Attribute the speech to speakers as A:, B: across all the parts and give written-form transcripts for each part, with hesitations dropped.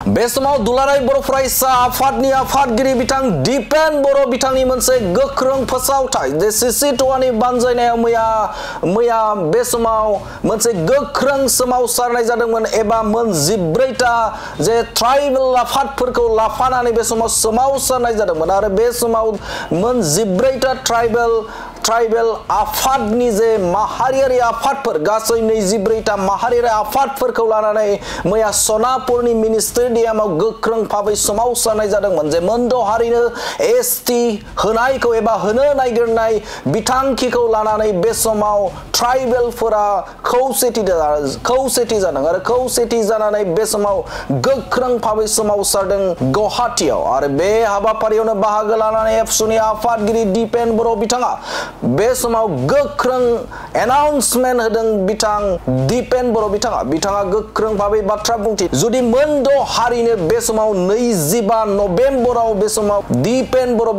A: बेसमाव दुलाराय बर' फरायसा आफादनि आफादगिरि बिथां दिपेन बर' बिथांनि मोनसे गोख्रों फोसावथाय जे सिसि2नि बानजायनायाव मैया बे समाव मोनसे गोख्रों सोमावसारनाय जादोंमोन एबा मोन 14टा जे ट्राइबेल आफादफोरखौ लाफानानै बे समाव सोमावसारनाय जादोंमोन आरो बे समाव मोन 14टा ट्राइबेल आफादनि जे माहारियारि आफादफोर गासै 24टा माहारियारि आफादफोरखौ लानानै मैया सनापुरनि मिनि स्टेडियामाव गोख्रों भाबै सोमावसारनाय जादोंमोन जे मोनद' हारिनो एसटि होनायखौ एबा होनो नागिरनाय बिथांखिखौ लानानै बे समाव ट्राइबेलफोरा खौसेथि जादों आरो खौसेथि जानानै बे समाव गोख्रों भाबै सोमावसारदों गुवाहाटीआव आरो बे हाबाफारियावनो बाहागो लानानै एबसुनि आफादगिरि दिपेन बर' बिथाङा बे समाव गोख्रों एनाउन्समेन्ट होदों बिथां दिपेन बर' बिथाङा गोख्रों भाबै बाथ्रा बुंथि जुदि मोनद' हारिनो बे समाव 25 नभेम्बराव बे समाव दिपेन बर'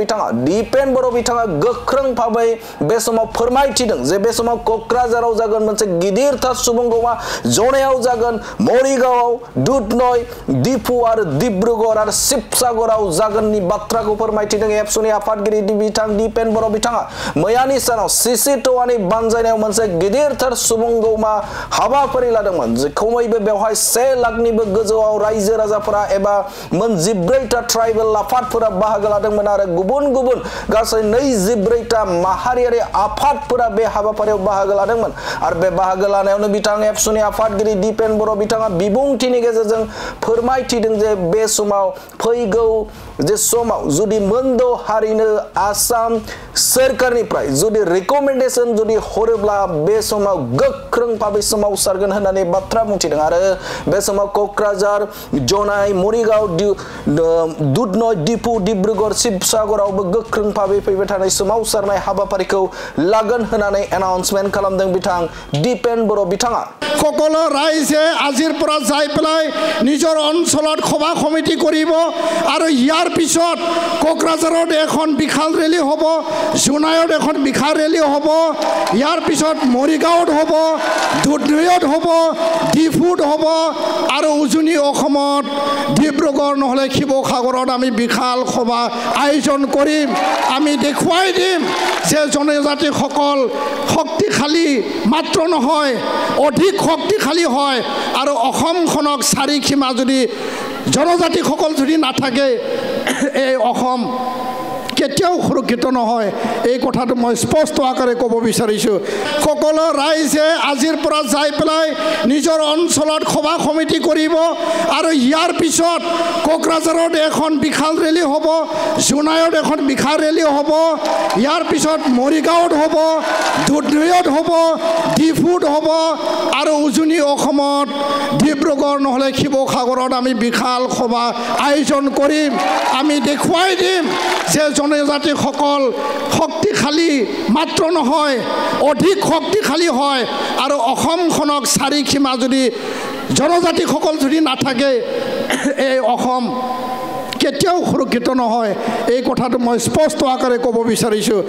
A: बिथाङा गोख्रों भाबै बे समाव फोरमायथिदों जे बे समाव क'क्राझाराव जागोन मोनसे गिदिरथार सुबुंगौमा जनायाव जागोन मरिगावआव दुधनय दिफु आरो डिब्रुगड़ आरो शिबसागराव जागोननि बाथ्राखौ फोरमायथिदों एबसुनि आफादगिरि बिथां दिपेन बर' बिथाङा मैयानि सानाव सिसि2नि बानजायनायाव मोनसे गिदिरथार सुबुंगौमा हाबाफारि लादोंमोन जे खमैबो बेवहाय 1 लाखनिबो गोजौआव रायजो राजाफोरा एबा मोन 14टा ट्राइबेल आफादफोरा बाहागो लादोंमोन आरो गुबुन गुबुन गासै 24टा माहारियारि आफादफोरा बे हाबाफारियाव बाहागो लादोंमोन आरो बे बाहागो लानायावनो बिथां एबसुनि आफादगिरि दिपेन बर' बिथाङा बिबुंथिनि गेजेरजों फोरमायथिदों जे बे समाव फैगौ जे समाव जुदि मोनद' हारिनो आसाम सोरखारनिफ्राय जुदि रिकमेन्डेसन जुदि हरोब्ला बे समाव गोख्रों भाबै सोमावसारगोन होननानै बाथ्रा बुंथिदों आरो बे समाव क'क्राझार जनाय मरिगाव दुधनय दिफु डिब्रुगड़ शिबसागरावबो गोख्रों भाबै फैबाय थानाय सोमावसारनाय हाबाफारिखौ लागोन होननानै एनाउन्समेन्ट खालामदों बिथां दिपेन बर' बिथाङा
B: সকলো ৰাইজে আজিৰ পৰা যাই পেলাই নিজৰ অঞ্চলত সভা সমিতি কৰিব আৰু ইয়াৰ পিছত কোকৰাঝাৰত এখন বিশাল ৰেলী হ'ব জোনাইত এখন বিশাল ৰেলী হ'ব ইয়াৰ পিছত মৰিগাঁৱত হ'ব দুধনৈত হ'ব ডিফুত হ'ব আৰু উজনি অসমত ডিব্ৰুগড় নহলে শিৱসাগৰত আমি বিশাল সভা আয়োজন কৰিম আমি দেখুৱাই দিম যে জনজাতিসকল শক্তিশালী মাত্ৰ নহয় অধিক শক্তিশালী হয় আৰু অসমখনক চাৰিসীমা যদি জনজাতিসকল যদি নাথাকে এই অসম কেতিয়াও সুৰক্ষিত নহয় এই কথাটো মই স্পষ্ট আকাৰে ক'ব বিচাৰিছোঁ সকলো ৰাইজে আজিৰ পৰা যাই পেলাই নিজৰ অঞ্চলত সভা সমিতি কৰিব আৰু ইয়াৰ পিছত কোকৰাঝাৰত এখন বিশাল ৰেলী হ'ব জোনাইত এখন বিশাল ৰেলী হ'ব ইয়াৰ পিছত মৰিগাঁৱত হ'ব দুধনৈত হ'ব ডিফুত হ'ব আৰু উজনি অসমত ডিব্ৰুগড় নহলে শিৱসাগৰত আমি বিশাল সভা আয়োজন কৰিম আমি দেখুৱাই দিম যে জনজাতিসকল শক্তিশালী মাত্ৰ নহয় অধিক শক্তিশালী হয় আৰু অসমখনক চাৰিসীমা যদি জনজাতিসকল যদি নাথাকে এই অসম কেতিয়াও সুৰক্ষিত নহয় এই কথাটো মই স্পষ্ট আকাৰে ক'ব বিচাৰিছোঁ।